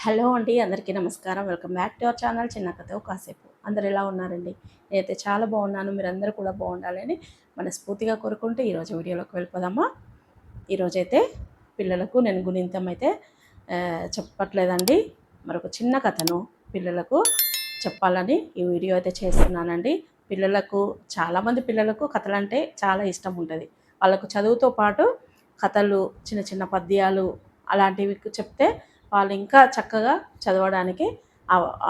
Hello అండి, అందరికీ నమస్కారం. Welcome back to our channel చిన్న కథ కాసేపు. అందరు ఎలా ఉన్నారండి? నేనైతే చాలా బాగున్నాను. మీరందరూ కూడా బాగుండాలని మనస్ఫూర్తిగా కోరుకుంటూ ఈరోజు వీడియోలోకి వెళ్ళిపోదామా. ఈరోజైతే పిల్లలకు నేను గుణింతం అయితే చెప్పట్లేదండి. మరొక చిన్న కథను పిల్లలకు చెప్పాలని ఈ వీడియో అయితే చేస్తున్నానండి. చాలామంది పిల్లలకు కథలంటే చాలా ఇష్టం ఉంటుంది. వాళ్ళకు చదువుతో పాటు కథలు, చిన్న చిన్న పద్యాలు అలాంటివి చెప్తే వాళ్ళు ఇంకా చక్కగా చదవడానికి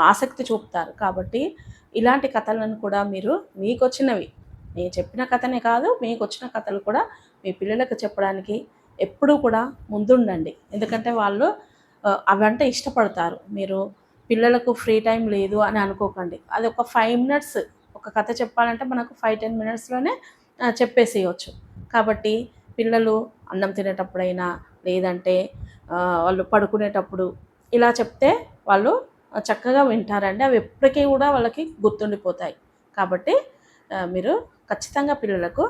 ఆసక్తి చూపుతారు. కాబట్టి ఇలాంటి కథలను కూడా మీరు మీకొచ్చినవి, నేను చెప్పిన కథనే కాదు, మీకొచ్చిన కథలు కూడా మీ పిల్లలకు చెప్పడానికి ఎప్పుడూ కూడా ముందుండండి. ఎందుకంటే వాళ్ళు అవంటే ఇష్టపడతారు. మీరు పిల్లలకు ఫ్రీ టైం లేదు అని అనుకోకండి. అది ఒక 5 మినిట్స్ ఒక కథ చెప్పాలంటే మనకు 5-10 మినిట్స్లోనే చెప్పేసేయచ్చు. కాబట్టి పిల్లలు అన్నం తినేటప్పుడైనా, లేదంటే వాళ్ళు పడుకునేటప్పుడు ఇలా చెప్తే వాళ్ళు చక్కగా వింటారండి. అవి ఎప్పటికీ కూడా వాళ్ళకి గుర్తుండిపోతాయి. కాబట్టి మీరు ఖచ్చితంగా పిల్లలకు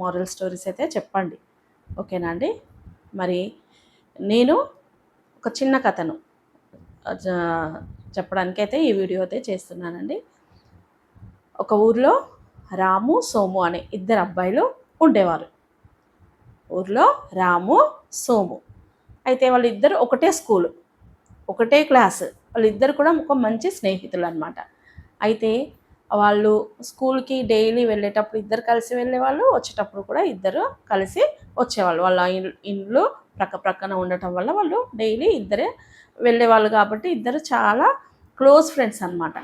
మోరల్ స్టోరీస్ అయితే చెప్పండి. ఓకేనా అండి? మరి నేను ఒక చిన్న కథను చెప్పడానికైతే ఈ వీడియో అయితే చేస్తున్నానండి. ఒక ఊర్లో రాము, సోము అనే ఇద్దరు అబ్బాయిలు ఉండేవారు. ఊర్లో రాము, సోము. అయితే వాళ్ళిద్దరు ఒకటే స్కూలు, ఒకటే క్లాసు. వాళ్ళిద్దరు కూడా ఒక మంచి స్నేహితులు అనమాట. అయితే వాళ్ళు స్కూల్కి డైలీ వెళ్ళేటప్పుడు ఇద్దరు కలిసి వెళ్ళేవాళ్ళు, వచ్చేటప్పుడు కూడా ఇద్దరు కలిసి వచ్చేవాళ్ళు. వాళ్ళ ఇండ్లు ప్రక్క ప్రక్కన ఉండటం వల్ల వాళ్ళు డైలీ ఇద్దరే వెళ్ళేవాళ్ళు. కాబట్టి ఇద్దరు చాలా క్లోజ్ ఫ్రెండ్స్ అనమాట.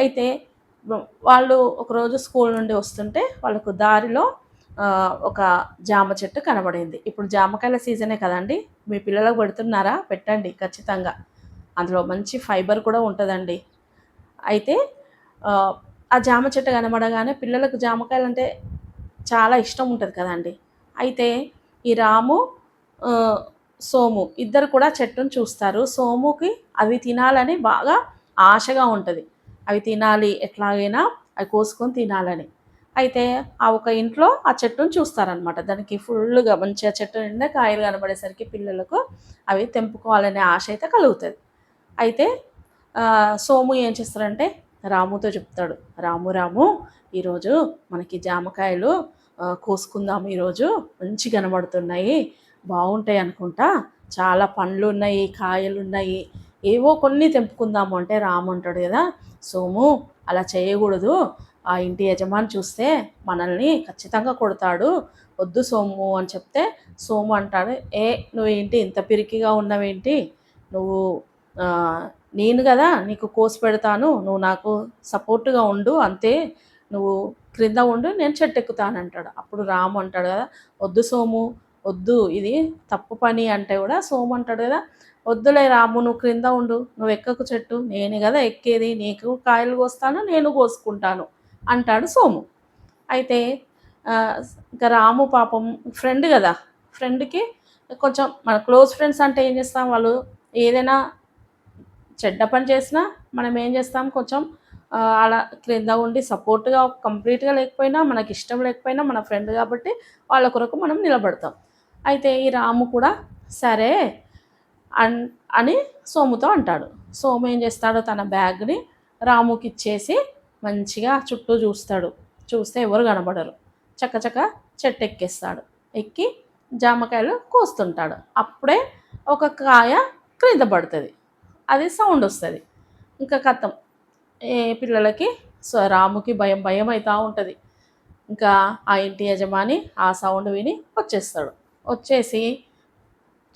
అయితే వాళ్ళు ఒకరోజు స్కూల్ నుండి వస్తుంటే వాళ్ళకు దారిలో ఒక జామ చెట్టు కనబడింది. ఇప్పుడు జామకాయల సీజనే కదండి. మీ పిల్లలకు పెడుతున్నారా? పెట్టండి ఖచ్చితంగా. అందులో మంచి ఫైబర్ కూడా ఉంటుందండి. అయితే ఆ జామ చెట్టు కనబడగానే పిల్లలకు జామకాయలు అంటే చాలా ఇష్టం ఉంటుంది కదండి. అయితే ఈ రాము, సోము ఇద్దరు కూడా చెట్టును చూస్తారు. సోముకి అవి తినాలని బాగా ఆశగా ఉంటుంది. అవి తినాలి, ఎట్లాగైనా అవి కోసుకొని తినాలని. అయితే ఆ ఒక ఇంట్లో ఆ చెట్టును చూస్తారనమాట. దానికి ఫుల్గా మంచిగా చెట్టు నిండా కాయలు కనబడేసరికి పిల్లలకు అవి తెంపుకోవాలనే ఆశ అయితే కలుగుతుంది. అయితే సోము ఏం చేస్తారంటే రాముతో చెప్తాడు, రాము రాము ఈరోజు మనకి జామకాయలు కోసుకుందాము, ఈరోజు మంచి కనబడుతున్నాయి, బాగుంటాయి అనుకుంటా, చాలా పండ్లు ఉన్నాయి, కాయలు ఉన్నాయి, ఏవో కొన్ని తెంపుకుందాము అంటే రాము అంటాడు కదా, సోము అలా చేయకూడదు, ఆ ఇంటి యజమాని చూస్తే మనల్ని ఖచ్చితంగా కొడతాడు, వద్దు సోము అని చెప్తే సోము అంటాడు, నువ్వేంటి ఇంత పిరికిగా ఉన్నవేంటి, నువ్వు నేను కదా నీకు కోసి పెడతాను, నువ్వు నాకు సపోర్టుగా ఉండు అంతే, నువ్వు క్రింద ఉండు, నేను చెట్టు ఎక్కుతాను అంటాడు. అప్పుడు రాము అంటాడు కదా, వద్దు సోము వద్దు, ఇది తప్పు పని అంటే కూడా సోము అంటాడు కదా, వద్దులే రాము, నువ్వు క్రింద ఉండు, నువ్వు ఎక్కకు చెట్టు, నేను కదా ఎక్కేది, నీకు కాయలు కోస్తాను, నేను కోసుకుంటాను అంటాడు సోము. అయితే ఇంకా రాము పాపం ఫ్రెండ్ కదా, ఫ్రెండ్కి కొంచెం మన క్లోజ్ ఫ్రెండ్స్ అంటే ఏం చేస్తాం, వాళ్ళు ఏదైనా చెడ్డ పని చేసినా మనం ఏం చేస్తాం, కొంచెం అలా క్రింద ఉండి సపోర్ట్గా కంప్లీట్గా లేకపోయినా, మనకి ఇష్టం లేకపోయినా మన ఫ్రెండ్ కాబట్టి వాళ్ళ కొరకు మనం నిలబడతాం. అయితే ఈ రాము కూడా సరే అని సోముతో అంటాడు. సోము ఏం చేస్తాడు, తన బ్యాగ్ని రాముకి ఇచ్చేసి మంచిగా చుట్టూ చూస్తాడు. చూస్తే ఎవరు కనబడరు. చక్కచక్క చెట్టు ఎక్కేస్తాడు. ఎక్కి జామకాయలు కోస్తుంటాడు. అప్పుడే ఒక కాయ క్రింద పడుతుంది. అది సౌండ్ వస్తుంది. ఇంకా కథం పిల్లలకి రాముకి భయం భయం అవుతూ ఉంటుంది. ఇంకా ఆ ఇంటి యజమాని ఆ సౌండ్ విని వచ్చేస్తాడు. వచ్చేసి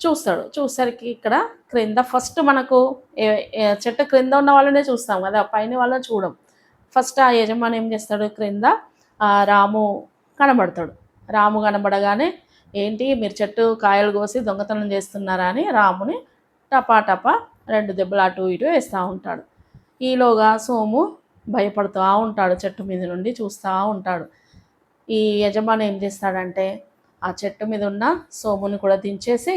చూస్తాడు. చూసరికి ఇక్కడ క్రింద ఫస్ట్ మనకు చెట్టు క్రింద ఉన్న వాళ్ళనే చూస్తాం కదా, పైన వాళ్ళని చూడం. ఫస్ట్ ఆ యజమాని ఏం చేస్తాడు, క్రింద రాము కనబడతాడు. రాము కనబడగానే ఏంటి మీరు చెట్టు కాయలు కోసి దొంగతనం చేస్తున్నారా అని రాముని టపా టపా 2 దెబ్బలు అటు ఇటు వేస్తూ ఉంటాడు. ఈలోగా సోము భయపడుతూ ఉంటాడు, చెట్టు మీద నుండి చూస్తూ ఉంటాడు. ఈ యజమాని ఏం చేస్తాడంటే ఆ చెట్టు మీద ఉన్న సోముని కూడా దించేసి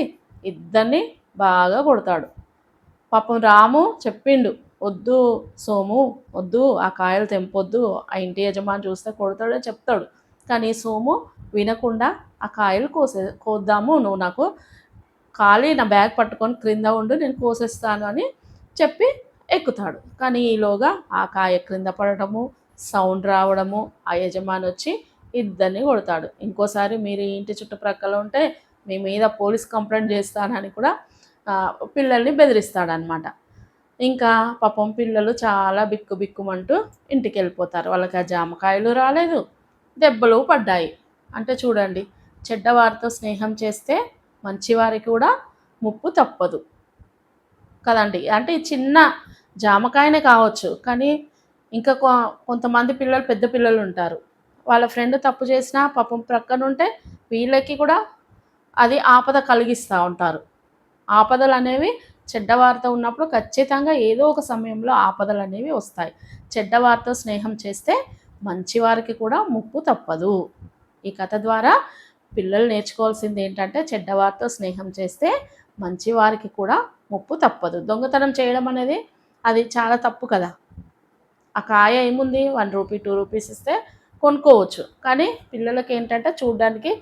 ఇద్దరిని బాగా కొడతాడు. పాపం రాము చెప్పిండు, వద్దు సోము వద్దు, ఆ కాయలు తెంపొద్దు, ఆ ఇంటి యజమాని చూస్తే కొడతాడని చెప్తాడు. కానీ సోము వినకుండా ఆ కాయలు కోద్దాము, నువ్వు నాకు ఖాళీ నా బ్యాగ్ పట్టుకొని క్రింద ఉండు, నేను కోసేస్తాను అని చెప్పి ఎక్కుతాడు. కానీ ఈలోగా ఆ కాయ క్రింద పడటము, సౌండ్ రావడము, ఆ యజమాని వచ్చి ఇద్దరిని కొడతాడు. ఇంకోసారి మీరు ఈ ఇంటి చుట్టుప్రక్కల ఉంటే మీ మీద పోలీస్ కంప్లైంట్ చేస్తానని కూడా పిల్లల్ని బెదిరిస్తాడనమాట. ఇంకా పాపం పిల్లలు చాలా బిక్కుబిక్కుమంటూ ఇంటికెళ్ళిపోతారు. వాళ్ళకి ఆ జామకాయలు రాలేదు, దెబ్బలు పడ్డాయి. అంటే చూడండి, చెడ్డవారితో స్నేహం చేస్తే మంచివారికి కూడా ముప్పు తప్పదు కదండి. అంటే ఈ చిన్న జామకాయనే కావచ్చు, కానీ ఇంకా కొంతమంది పిల్లలు పెద్ద పిల్లలు ఉంటారు. వాళ్ళ ఫ్రెండ్ తప్పు చేసినా పాపం ప్రక్కనుంటే వీళ్ళకి కూడా అది ఆపద కలిగిస్తూ ఉంటారు. ఆపదలు అనేవి చెడ్డవారితో ఉన్నప్పుడు ఖచ్చితంగా ఏదో ఒక సమయంలో ఆపదలు అనేవి వస్తాయి. చెడ్డవారితో స్నేహం చేస్తే మంచివారికి కూడా ముప్పు తప్పదు. ఈ కథ ద్వారా పిల్లలు నేర్చుకోవాల్సింది ఏంటంటే, చెడ్డవారితో స్నేహం చేస్తే మంచివారికి కూడా ముప్పు తప్పదు. దొంగతనం చేయడం అనేది అది చాలా తప్పు కదా. ఆ కాయ ఏముంది, ₹1 ₹2 ఇస్తే కొనుక్కోవచ్చు. కానీ పిల్లలకి ఏంటంటే చూడ్డానికి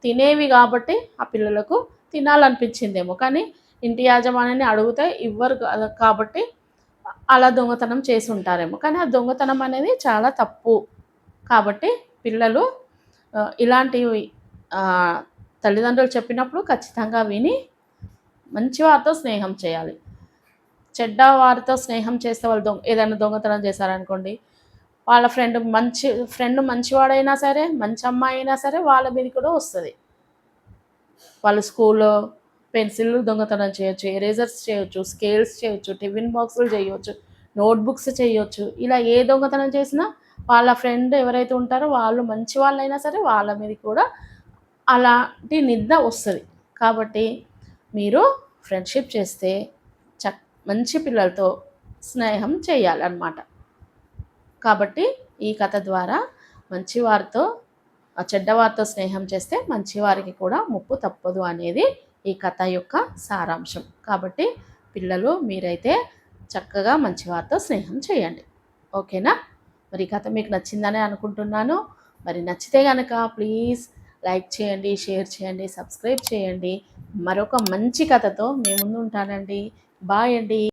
తినేవి కాబట్టి ఆ పిల్లలకు తినాలనిపించిందేమో, కానీ ఇంటి యాజమాన్యాన్ని అడిగితే ఇవ్వరు కాబట్టి అలా దొంగతనం చేసి ఉంటారేమో. కానీ ఆ దొంగతనం అనేది చాలా తప్పు. కాబట్టి పిల్లలు ఇలాంటివి తల్లిదండ్రులు చెప్పినప్పుడు ఖచ్చితంగా విని మంచి వారితో స్నేహం చేయాలి. చెడ్డ వారితో స్నేహం చేస్తే వాళ్ళు ఏదైనా దొంగతనం చేశారనుకోండి, వాళ్ళ ఫ్రెండ్ మంచివాడైనా సరే, మంచి అమ్మాయి అయినా సరే వాళ్ళ మీద కూడా వస్తుంది. వాళ్ళు స్కూల్లో పెన్సిళ్ళు దొంగతనం చేయొచ్చు, ఎరేజర్స్ చేయొచ్చు, స్కేల్స్ చేయొచ్చు, టిఫిన్ బాక్సులు చేయొచ్చు, నోట్బుక్స్ చేయొచ్చు. ఇలా ఏ దొంగతనం చేసినా వాళ్ళ ఫ్రెండ్ ఎవరైతే ఉంటారో వాళ్ళు మంచి వాళ్ళైనా సరే వాళ్ళ మీద కూడా అలాంటి నింద వస్తుంది. కాబట్టి మీరు ఫ్రెండ్షిప్ చేస్తే మంచి పిల్లలతో స్నేహం చేయాలన్నమాట. కాబట్టి ఈ కథ ద్వారా మంచివారితో చెడ్డవారితో స్నేహం చేస్తే మంచివారికి కూడా ముప్పు తప్పదు అనేది ఈ కథ యొక్క సారాంశం. కాబట్టి పిల్లలు మీరైతే చక్కగా మంచివారితో స్నేహం చేయండి. ఓకేనా? మరి ఈ కథ మీకు నచ్చిందనే అనుకుంటున్నాను. మరి నచ్చితే కనుక ప్లీజ్ లైక్ చేయండి, షేర్ చేయండి, సబ్స్క్రైబ్ చేయండి. మరొక మంచి కథతో మీ ముందు ఉంటానండి. బాయ్ అండి.